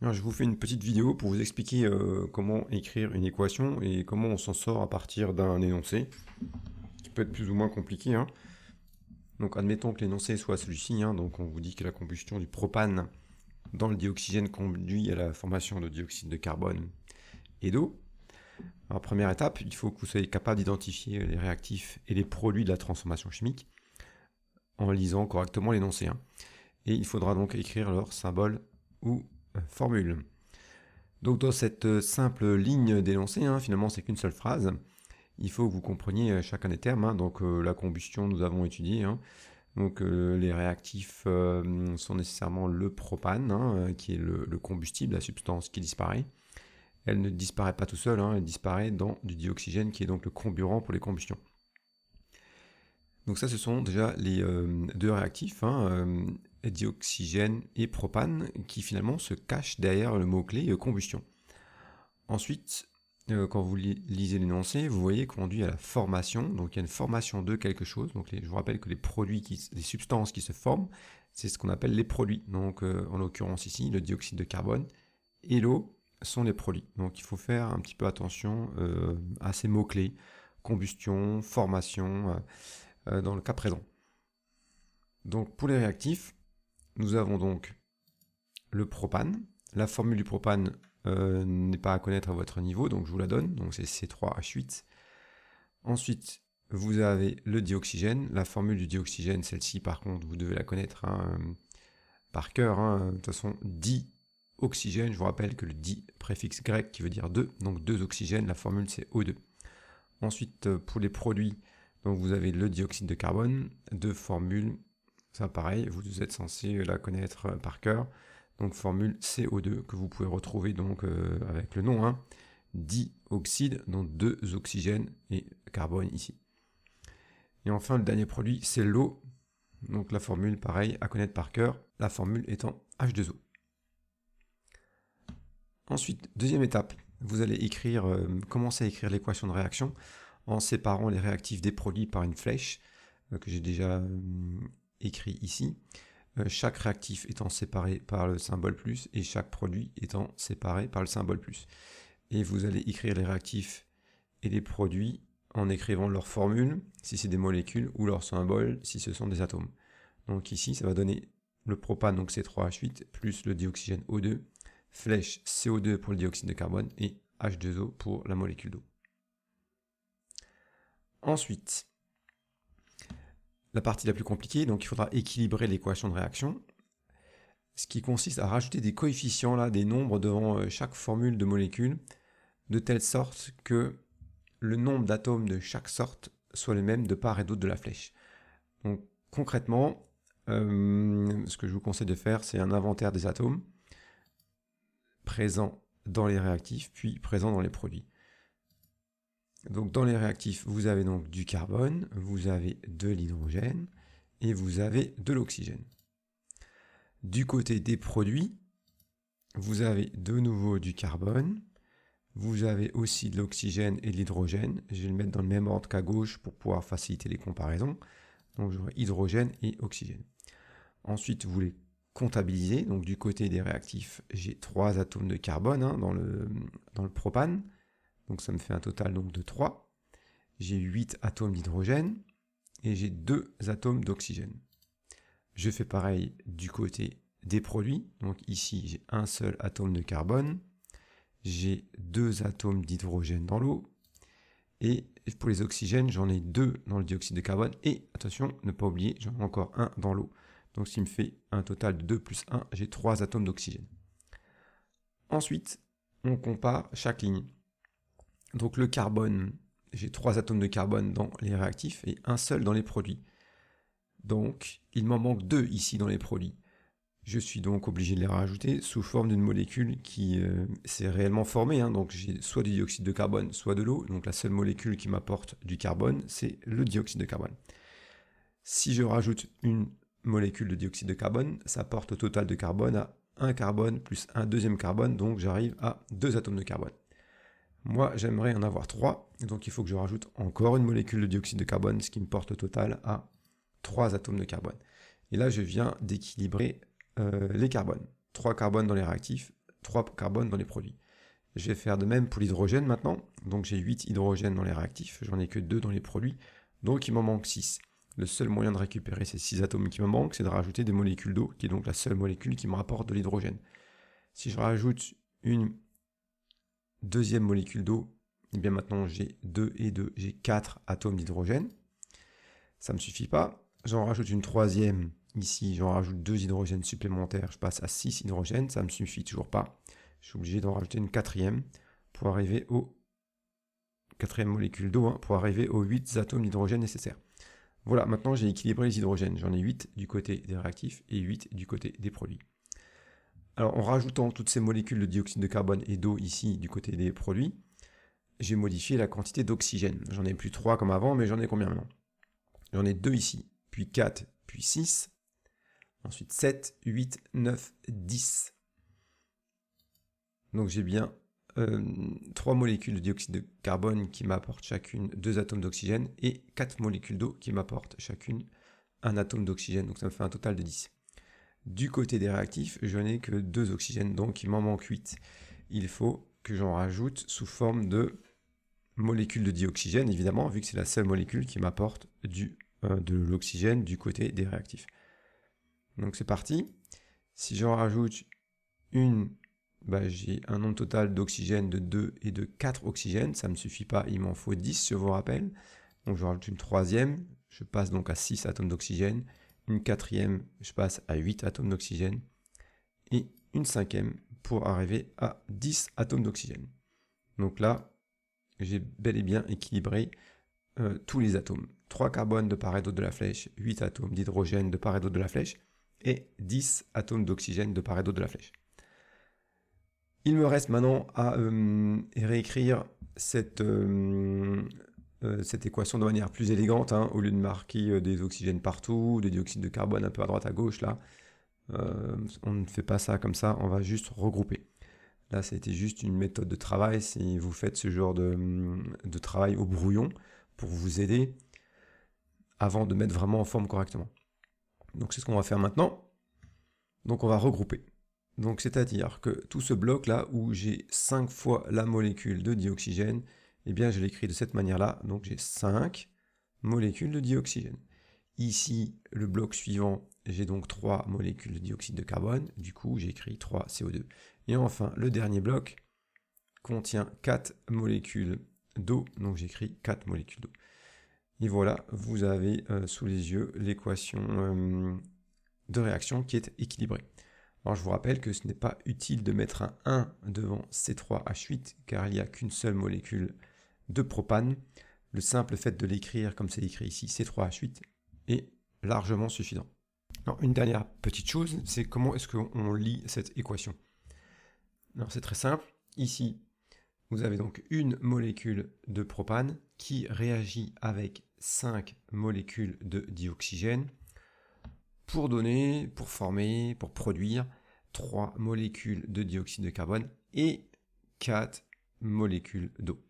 Alors, je vous fais une petite vidéo pour vous expliquer comment écrire une équation et comment on s'en sort à partir d'un énoncé, qui peut être plus ou moins compliqué, hein. Donc admettons que l'énoncé soit celui-ci, hein. Donc on vous dit que la combustion du propane dans le dioxygène conduit à la formation de dioxyde de carbone et d'eau. Alors première étape, il faut que vous soyez capable d'identifier les réactifs et les produits de la transformation chimique en lisant correctement l'énoncé, hein. Et il faudra donc écrire leur symbole ou formule. Donc dans cette simple ligne d'énoncé, hein, finalement c'est qu'une seule phrase, il faut que vous compreniez chacun des termes, hein. Donc la combustion nous avons étudié, hein. Donc les réactifs sont nécessairement le propane, hein, qui est le combustible, la substance qui disparaît. Elle ne disparaît pas tout seul, hein, elle disparaît dans du dioxygène qui est donc le comburant pour les combustions. Donc ça, ce sont déjà les deux réactifs, hein, dioxygène et propane, qui finalement se cachent derrière le mot-clé combustion. Ensuite, quand vous lisez l'énoncé, vous voyez qu'on conduit à la formation. Donc il y a une formation de quelque chose. Donc je vous rappelle que les produits, les substances qui se forment, c'est ce qu'on appelle les produits. Donc en l'occurrence ici, le dioxyde de carbone et l'eau sont les produits. Donc il faut faire un petit peu attention à ces mots-clés. Combustion, formation, dans le cas présent. Donc pour les réactifs, nous avons donc le propane. La formule du propane n'est pas à connaître à votre niveau, donc je vous la donne, donc c'est C3H8. Ensuite, vous avez le dioxygène. La formule du dioxygène, celle-ci par contre, vous devez la connaître, hein, par cœur, hein. De toute façon, dioxygène, je vous rappelle que le di, préfixe grec qui veut dire deux, donc deux oxygènes, la formule c'est O2. Ensuite, pour les produits, donc vous avez le dioxyde de carbone, deux formules, ça pareil, vous êtes censé la connaître par cœur. Donc formule CO2 que vous pouvez retrouver donc avec le nom, hein, dioxyde, donc deux oxygènes et carbone ici. Et enfin le dernier produit c'est l'eau, donc la formule pareil à connaître par cœur, la formule étant H2O. Ensuite, deuxième étape, vous allez écrire, commencer à écrire l'équation de réaction en séparant les réactifs des produits par une flèche que j'ai déjà écrit ici. Chaque réactif étant séparé par le symbole plus et chaque produit étant séparé par le symbole plus. Et vous allez écrire les réactifs et les produits en écrivant leur formule, si c'est des molécules, ou leur symbole, si ce sont des atomes. Donc ici, ça va donner le propane, donc C3H8, plus le dioxygène O2, flèche CO2 pour le dioxyde de carbone, et H2O pour la molécule d'eau. Ensuite, la partie la plus compliquée, donc il faudra équilibrer l'équation de réaction, ce qui consiste à rajouter des coefficients, là, des nombres devant chaque formule de molécule, de telle sorte que le nombre d'atomes de chaque sorte soit le même de part et d'autre de la flèche. Donc concrètement, ce que je vous conseille de faire, c'est un inventaire des atomes présents dans les réactifs, puis présents dans les produits. Donc dans les réactifs, vous avez donc du carbone, vous avez de l'hydrogène et vous avez de l'oxygène. Du côté des produits, vous avez de nouveau du carbone, vous avez aussi de l'oxygène et de l'hydrogène. Je vais le mettre dans le même ordre qu'à gauche pour pouvoir faciliter les comparaisons. Donc j'aurai hydrogène et oxygène. Ensuite, vous les comptabilisez. Donc du côté des réactifs, j'ai 3 atomes de carbone, hein, dans le propane. Donc ça me fait un total donc, de 3. J'ai 8 atomes d'hydrogène et j'ai 2 atomes d'oxygène. Je fais pareil du côté des produits. Donc ici, j'ai un seul atome de carbone. J'ai 2 atomes d'hydrogène dans l'eau. Et pour les oxygènes, j'en ai 2 dans le dioxyde de carbone. Et attention, ne pas oublier, j'en ai encore un dans l'eau. Donc ce qui me fait un total de 2 plus 1, j'ai 3 atomes d'oxygène. Ensuite, on compare chaque ligne. Donc le carbone, j'ai 3 atomes de carbone dans les réactifs et un seul dans les produits. Donc il m'en manque 2 ici dans les produits. Je suis donc obligé de les rajouter sous forme d'une molécule qui s'est réellement formée, hein. Donc j'ai soit du dioxyde de carbone, soit de l'eau. Donc la seule molécule qui m'apporte du carbone, c'est le dioxyde de carbone. Si je rajoute une molécule de dioxyde de carbone, ça porte au total de carbone à un carbone plus un deuxième carbone, donc j'arrive à 2 atomes de carbone. Moi, j'aimerais en avoir 3, donc il faut que je rajoute encore une molécule de dioxyde de carbone, ce qui me porte au total à 3 atomes de carbone. Et là, je viens d'équilibrer les carbones. 3 carbones dans les réactifs, 3 carbone dans les produits. Je vais faire de même pour l'hydrogène maintenant. Donc j'ai 8 hydrogènes dans les réactifs, j'en ai que 2 dans les produits, donc il m'en manque 6. Le seul moyen de récupérer ces 6 atomes qui me manquent, c'est de rajouter des molécules d'eau, qui est donc la seule molécule qui me rapporte de l'hydrogène. Si je rajoute une deuxième molécule d'eau, et bien maintenant j'ai 2 et 2, j'ai 4 atomes d'hydrogène. Ça ne me suffit pas. J'en rajoute une troisième ici, j'en rajoute 2 hydrogènes supplémentaires, je passe à 6 hydrogènes, ça ne me suffit toujours pas. Je suis obligé d'en rajouter une quatrième pour arriver au quatrième molécule d'eau, pour arriver aux 8 atomes d'hydrogène nécessaires. Voilà, maintenant j'ai équilibré les hydrogènes. J'en ai 8 du côté des réactifs et 8 du côté des produits. Alors en rajoutant toutes ces molécules de dioxyde de carbone et d'eau ici du côté des produits, j'ai modifié la quantité d'oxygène. J'en ai plus 3 comme avant, mais j'en ai combien maintenant? J'en ai 2 ici, puis 4, puis 6, ensuite 7, 8, 9, 10. Donc j'ai bien 3 molécules de dioxyde de carbone qui m'apportent chacune 2 atomes d'oxygène et 4 molécules d'eau qui m'apportent chacune un atome d'oxygène. Donc ça me fait un total de 10. Du côté des réactifs, je n'ai que 2 oxygènes, donc il m'en manque 8. Il faut que j'en rajoute sous forme de molécules de dioxygène, évidemment, vu que c'est la seule molécule qui m'apporte de l'oxygène du côté des réactifs. Donc c'est parti. Si j'en rajoute une, j'ai un nombre total d'oxygène de 2 et de 4 oxygènes. Ça ne me suffit pas, il m'en faut 10, je vous rappelle. Donc je rajoute une troisième, je passe donc à 6 atomes d'oxygène. Une quatrième, je passe à 8 atomes d'oxygène. Et une cinquième pour arriver à 10 atomes d'oxygène. Donc là, j'ai bel et bien équilibré tous les atomes. 3 carbones de part et d'autre de la flèche, 8 atomes d'hydrogène de part et d'autre de la flèche, et 10 atomes d'oxygène de part et d'autre de la flèche. Il me reste maintenant à réécrire cette équation de manière plus élégante, au lieu de marquer des oxygènes partout, des dioxydes de carbone un peu à droite à gauche, là. On ne fait pas ça comme ça, on va juste regrouper. Là, ça a été juste une méthode de travail, si vous faites ce genre de travail au brouillon, pour vous aider avant de mettre vraiment en forme correctement. Donc c'est ce qu'on va faire maintenant. Donc on va regrouper. Donc c'est-à-dire que tout ce bloc là où j'ai 5 fois la molécule de dioxygène, eh bien je l'écris de cette manière-là. Donc j'ai 5 molécules de dioxygène. Ici, le bloc suivant, j'ai donc 3 molécules de dioxyde de carbone. Du coup, j'ai écrit 3 CO2. Et enfin, le dernier bloc contient 4 molécules d'eau. Donc j'écris 4 molécules d'eau. Et voilà, vous avez sous les yeux l'équation de réaction qui est équilibrée. Alors je vous rappelle que ce n'est pas utile de mettre un 1 devant C3H8 car il n'y a qu'une seule molécule de propane. Le simple fait de l'écrire comme c'est écrit ici, C3H8, est largement suffisant. Alors une dernière petite chose, c'est comment est-ce qu'on lit cette équation. Alors c'est très simple. Ici, vous avez donc une molécule de propane qui réagit avec 5 molécules de dioxygène pour former, pour produire 3 molécules de dioxyde de carbone et 4 molécules d'eau.